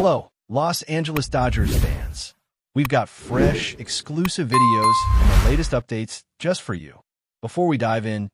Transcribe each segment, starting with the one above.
Hello, Los Angeles Dodgers fans. We've got fresh, exclusive videos and the latest updates just for you. Before we dive in,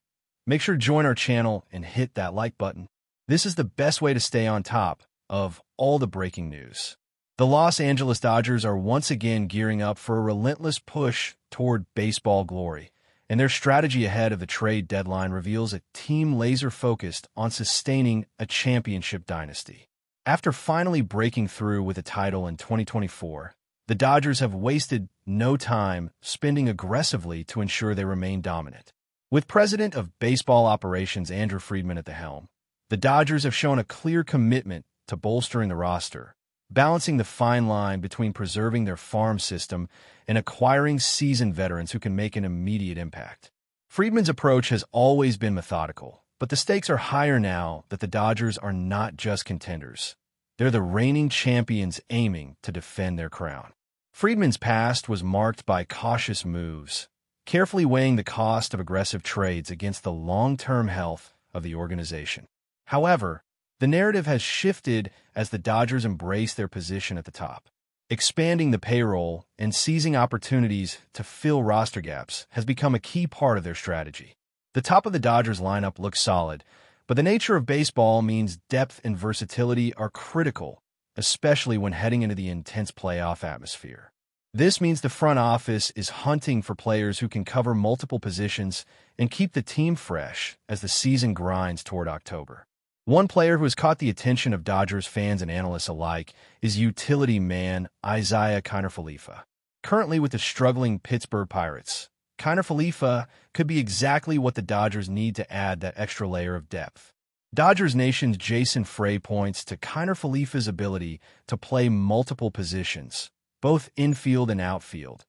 make sure to join our channel and hit that like button. This is the best way to stay on top of all the breaking news. The Los Angeles Dodgers are once again gearing up for a relentless push toward baseball glory, and their strategy ahead of the trade deadline reveals a team laser-focused on sustaining a championship dynasty. After finally breaking through with a title in 2024, the Dodgers have wasted no time spending aggressively to ensure they remain dominant. With President of Baseball Operations Andrew Friedman at the helm, the Dodgers have shown a clear commitment to bolstering the roster, balancing the fine line between preserving their farm system and acquiring seasoned veterans who can make an immediate impact. Friedman's approach has always been methodical, but the stakes are higher now that the Dodgers are not just contenders. They're the reigning champions aiming to defend their crown. Friedman's past was marked by cautious moves, carefully weighing the cost of aggressive trades against the long-term health of the organization. However, the narrative has shifted as the Dodgers embrace their position at the top. Expanding the payroll and seizing opportunities to fill roster gaps has become a key part of their strategy. The top of the Dodgers lineup looks solid, but the nature of baseball means depth and versatility are critical, especially when heading into the intense playoff atmosphere. This means the front office is hunting for players who can cover multiple positions and keep the team fresh as the season grinds toward October. One player who has caught the attention of Dodgers fans and analysts alike is utility man Isiah Kiner-Falefa. Currently with the struggling Pittsburgh Pirates, Kiner-Falefa could be exactly what the Dodgers need to add that extra layer of depth. Dodgers Nation's Jason Frey points to Kiner-Falefa's ability to play multiple positions, both infield and outfield,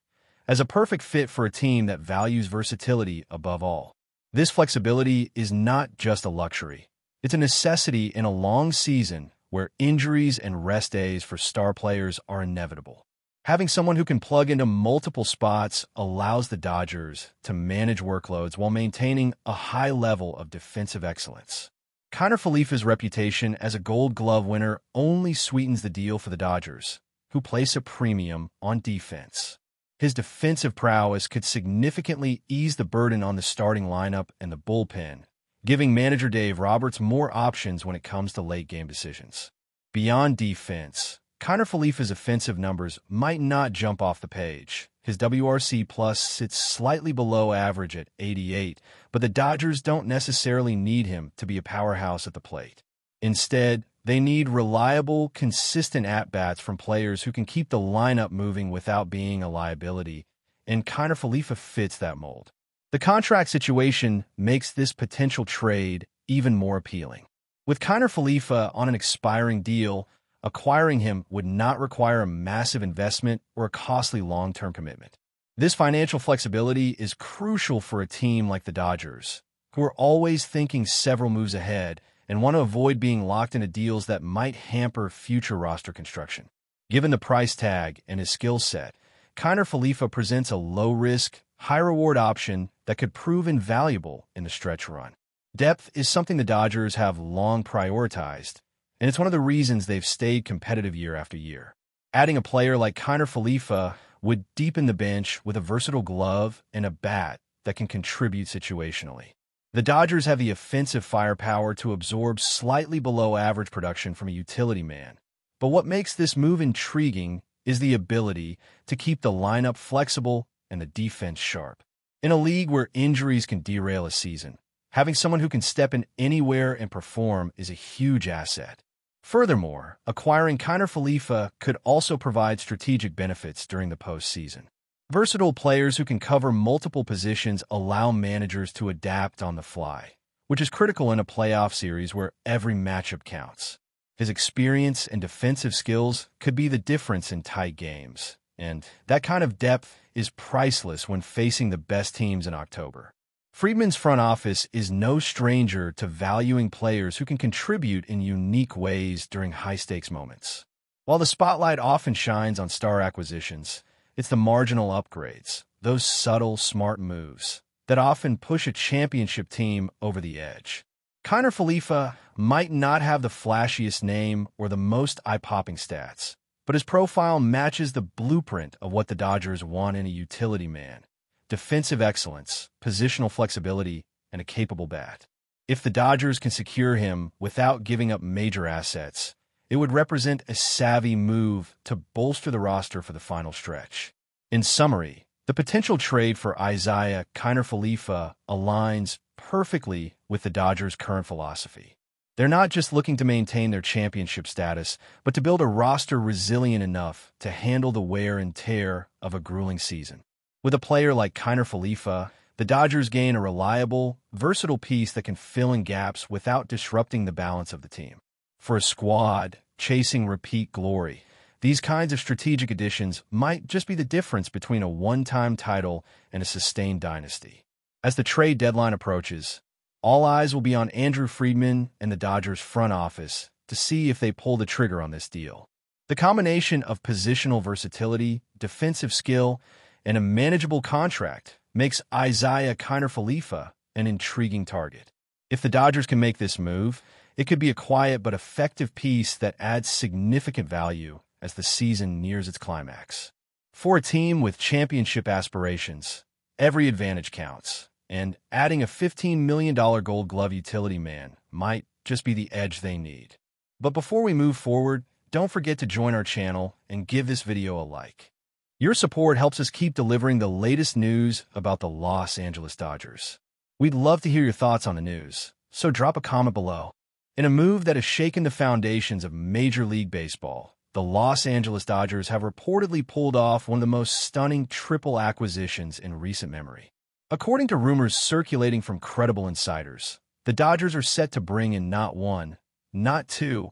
as a perfect fit for a team that values versatility above all. This flexibility is not just a luxury. It's a necessity in a long season where injuries and rest days for star players are inevitable. Having someone who can plug into multiple spots allows the Dodgers to manage workloads while maintaining a high level of defensive excellence. Kiner-Falefa's reputation as a Gold Glove winner only sweetens the deal for the Dodgers, who place a premium on defense. His defensive prowess could significantly ease the burden on the starting lineup and the bullpen, giving manager Dave Roberts more options when it comes to late-game decisions. Beyond defense, Kiner-Falefa's offensive numbers might not jump off the page. His WRC plus sits slightly below average at 88, but the Dodgers don't necessarily need him to be a powerhouse at the plate. Instead, they need reliable, consistent at-bats from players who can keep the lineup moving without being a liability, and Kiner-Falefa fits that mold. The contract situation makes this potential trade even more appealing. With Kiner-Falefa on an expiring deal, acquiring him would not require a massive investment or a costly long-term commitment. This financial flexibility is crucial for a team like the Dodgers, who are always thinking several moves ahead and want to avoid being locked into deals that might hamper future roster construction. Given the price tag and his skill set, Kiner-Falefa presents a low-risk, high-reward option that could prove invaluable in the stretch run. Depth is something the Dodgers have long prioritized, and it's one of the reasons they've stayed competitive year after year. Adding a player like Kiner-Falefa would deepen the bench with a versatile glove and a bat that can contribute situationally. The Dodgers have the offensive firepower to absorb slightly below average production from a utility man, but what makes this move intriguing is the ability to keep the lineup flexible and the defense sharp. In a league where injuries can derail a season, having someone who can step in anywhere and perform is a huge asset. Furthermore, acquiring Kiner-Falefa could also provide strategic benefits during the postseason. Versatile players who can cover multiple positions allow managers to adapt on the fly, which is critical in a playoff series where every matchup counts. His experience and defensive skills could be the difference in tight games, and that kind of depth is priceless when facing the best teams in October. Friedman's front office is no stranger to valuing players who can contribute in unique ways during high-stakes moments. While the spotlight often shines on star acquisitions, it's the marginal upgrades, those subtle, smart moves, that often push a championship team over the edge. Kiner Falefa might not have the flashiest name or the most eye-popping stats, but his profile matches the blueprint of what the Dodgers want in a utility man: defensive excellence, positional flexibility, and a capable bat. If the Dodgers can secure him without giving up major assets, it would represent a savvy move to bolster the roster for the final stretch. In summary, the potential trade for Isiah Kiner Falefa aligns perfectly with the Dodgers' current philosophy. They're not just looking to maintain their championship status, but to build a roster resilient enough to handle the wear and tear of a grueling season. With a player like Kiner Falefa, the Dodgers gain a reliable, versatile piece that can fill in gaps without disrupting the balance of the team. For a squad chasing repeat glory, these kinds of strategic additions might just be the difference between a one-time title and a sustained dynasty. As the trade deadline approaches, all eyes will be on Andrew Friedman and the Dodgers front office to see if they pull the trigger on this deal. The combination of positional versatility, defensive skill, and a manageable contract makes Isiah Kiner Falefa an intriguing target. If the Dodgers can make this move, it could be a quiet but effective piece that adds significant value as the season nears its climax. For a team with championship aspirations, every advantage counts, and adding a $15 million Gold Glove utility man might just be the edge they need. But before we move forward, don't forget to join our channel and give this video a like. Your support helps us keep delivering the latest news about the Los Angeles Dodgers. We'd love to hear your thoughts on the news, so drop a comment below. In a move that has shaken the foundations of Major League Baseball, the Los Angeles Dodgers have reportedly pulled off one of the most stunning triple acquisitions in recent memory. According to rumors circulating from credible insiders, the Dodgers are set to bring in not one, not two,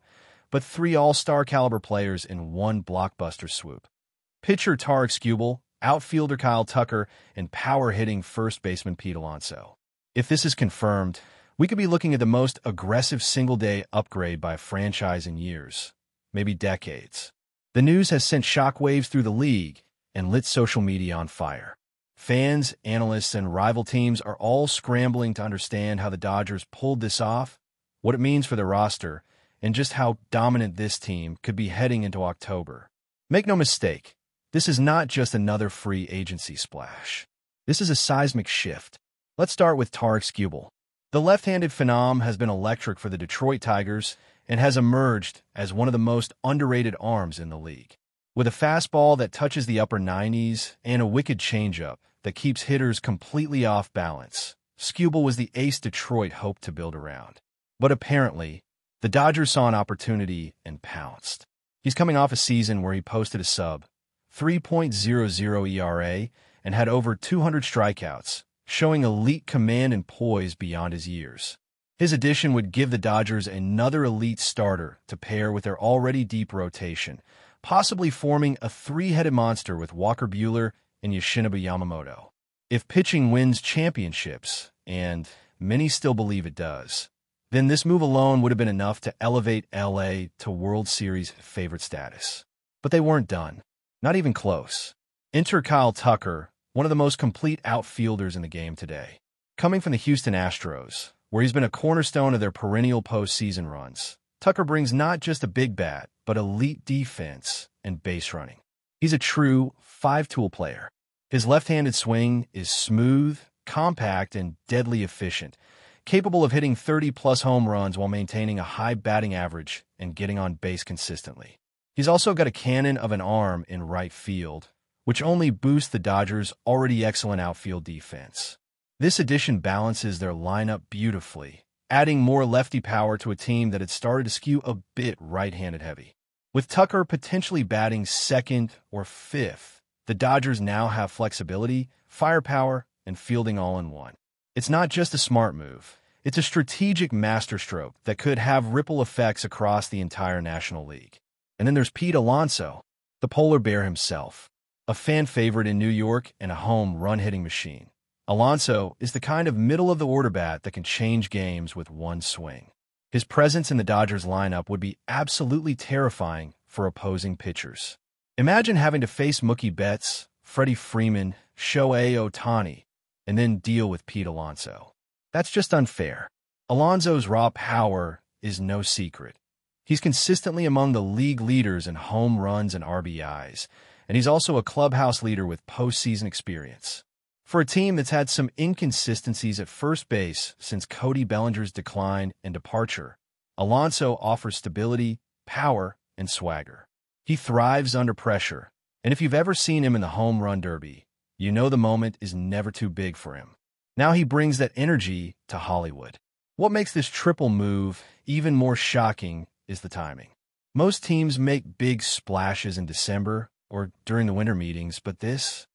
but three all-star caliber players in one blockbuster swoop. Pitcher Tarik Skubal, outfielder Kyle Tucker, and power-hitting first baseman Pete Alonso. If this is confirmed, we could be looking at the most aggressive single-day upgrade by a franchise in years, maybe decades. The news has sent shockwaves through the league and lit social media on fire. Fans, analysts, and rival teams are all scrambling to understand how the Dodgers pulled this off, what it means for the roster, and just how dominant this team could be heading into October. Make no mistake, this is not just another free agency splash. This is a seismic shift. Let's start with Tarik Skubal. The left-handed phenom has been electric for the Detroit Tigers and has emerged as one of the most underrated arms in the league. With a fastball that touches the upper 90s and a wicked changeup that keeps hitters completely off balance, Skubal was the ace Detroit hoped to build around. But apparently, the Dodgers saw an opportunity and pounced. He's coming off a season where he posted a sub 3.00 ERA and had over 200 strikeouts, showing elite command and poise beyond his years. His addition would give the Dodgers another elite starter to pair with their already deep rotation, possibly forming a three-headed monster with Walker Buehler and Yoshinobu Yamamoto. If pitching wins championships, and many still believe it does, then this move alone would have been enough to elevate LA to World Series favorite status. But they weren't done. Not even close. Enter Kyle Tucker, one of the most complete outfielders in the game today. Coming from the Houston Astros, where he's been a cornerstone of their perennial postseason runs, Tucker brings not just a big bat, but elite defense and base running. He's a true five-tool player. His left-handed swing is smooth, compact, and deadly efficient, capable of hitting 30-plus home runs while maintaining a high batting average and getting on base consistently. He's also got a cannon of an arm in right field, which only boosts the Dodgers' already excellent outfield defense. This addition balances their lineup beautifully, adding more lefty power to a team that had started to skew a bit right-handed heavy. With Tucker potentially batting second or fifth, the Dodgers now have flexibility, firepower, and fielding all in one. It's not just a smart move. It's a strategic masterstroke that could have ripple effects across the entire National League. And then there's Pete Alonso, the polar bear himself, a fan favorite in New York and a home run-hitting machine. Alonso is the kind of middle-of-the-order bat that can change games with one swing. His presence in the Dodgers lineup would be absolutely terrifying for opposing pitchers. Imagine having to face Mookie Betts, Freddie Freeman, Shohei Ohtani, and then deal with Pete Alonso. That's just unfair. Alonso's raw power is no secret. He's consistently among the league leaders in home runs and RBIs, and he's also a clubhouse leader with postseason experience. For a team that's had some inconsistencies at first base since Cody Bellinger's decline and departure, Alonso offers stability, power, and swagger. He thrives under pressure, and if you've ever seen him in the home run derby, you know the moment is never too big for him. Now he brings that energy to Hollywood. What makes this triple move even more shocking is the timing. Most teams make big splashes in December or during the winter meetings, but this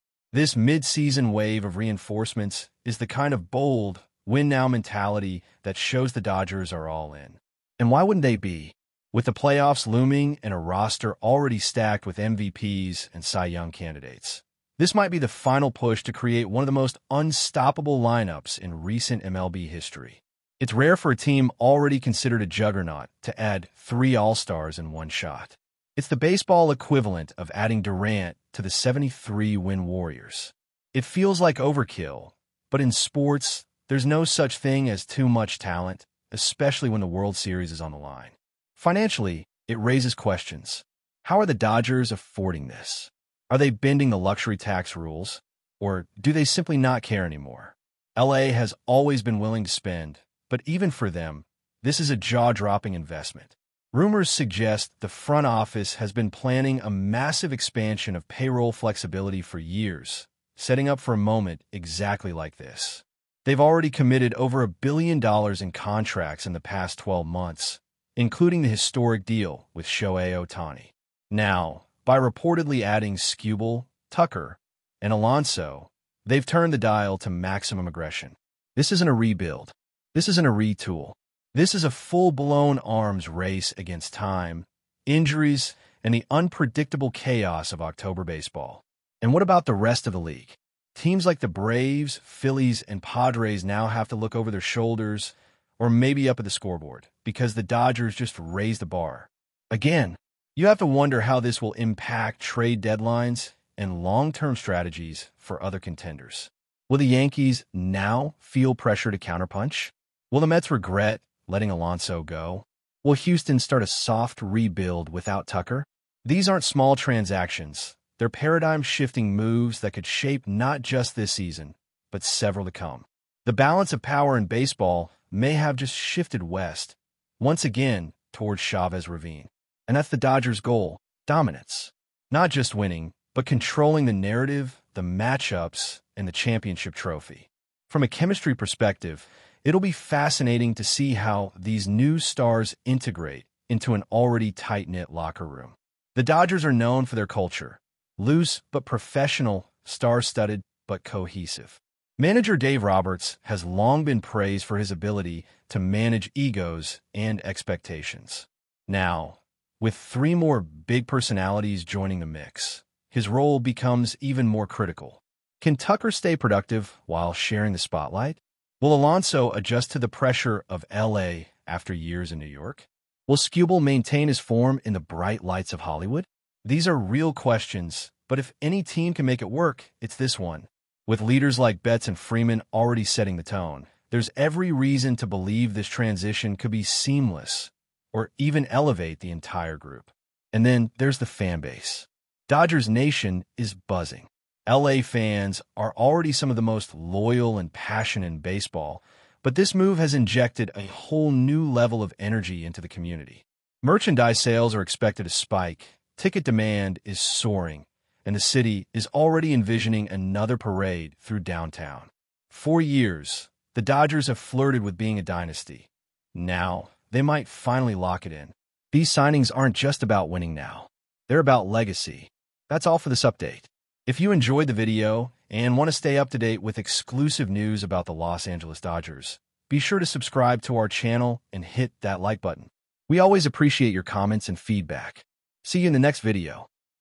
mid-season wave of reinforcements is the kind of bold, win-now mentality that shows the Dodgers are all in. And why wouldn't they be? With the playoffs looming and a roster already stacked with MVPs and Cy Young candidates, this might be the final push to create one of the most unstoppable lineups in recent MLB history. It's rare for a team already considered a juggernaut to add 3 All-Stars in one shot. It's the baseball equivalent of adding Durant to the 73-win Warriors. It feels like overkill, but in sports, there's no such thing as too much talent, especially when the World Series is on the line. Financially, it raises questions. How are the Dodgers affording this? Are they bending the luxury tax rules, or do they simply not care anymore? LA has always been willing to spend, but even for them, this is a jaw-dropping investment. Rumors suggest the front office has been planning a massive expansion of payroll flexibility for years, setting up for a moment exactly like this. They've already committed over $1 billion in contracts in the past 12 months, including the historic deal with Shohei Ohtani. Now, by reportedly adding Skubal, Tucker, and Alonso, they've turned the dial to maximum aggression. This isn't a rebuild. This isn't a retool. This is a full-blown arms race against time, injuries, and the unpredictable chaos of October baseball. And what about the rest of the league? Teams like the Braves, Phillies, and Padres now have to look over their shoulders or maybe up at the scoreboard because the Dodgers just raised the bar. Again, you have to wonder how this will impact trade deadlines and long-term strategies for other contenders. Will the Yankees now feel pressure to counterpunch? Will the Mets regret letting Alonso go? Will Houston start a soft rebuild without Tucker? These aren't small transactions. They're paradigm-shifting moves that could shape not just this season, but several to come. The balance of power in baseball may have just shifted west, once again towards Chavez Ravine. And that's the Dodgers' goal, dominance. Not just winning, but controlling the narrative, the matchups, and the championship trophy. From a chemistry perspective, it'll be fascinating to see how these new stars integrate into an already tight-knit locker room. The Dodgers are known for their culture, loose but professional, star-studded but cohesive. Manager Dave Roberts has long been praised for his ability to manage egos and expectations. Now, with 3 more big personalities joining the mix, his role becomes even more critical. Can Tucker stay productive while sharing the spotlight? Will Alonso adjust to the pressure of LA after years in New York? Will Skubal maintain his form in the bright lights of Hollywood? These are real questions, but if any team can make it work, it's this one. With leaders like Betts and Freeman already setting the tone, there's every reason to believe this transition could be seamless or even elevate the entire group. And then there's the fan base. Dodgers Nation is buzzing. LA fans are already some of the most loyal and passionate in baseball, but this move has injected a whole new level of energy into the community. Merchandise sales are expected to spike, ticket demand is soaring, and the city is already envisioning another parade through downtown. For years, the Dodgers have flirted with being a dynasty. Now, they might finally lock it in. These signings aren't just about winning now. They're about legacy. That's all for this update. If you enjoyed the video and want to stay up to date with exclusive news about the Los Angeles Dodgers, be sure to subscribe to our channel and hit that like button. We always appreciate your comments and feedback. See you in the next video.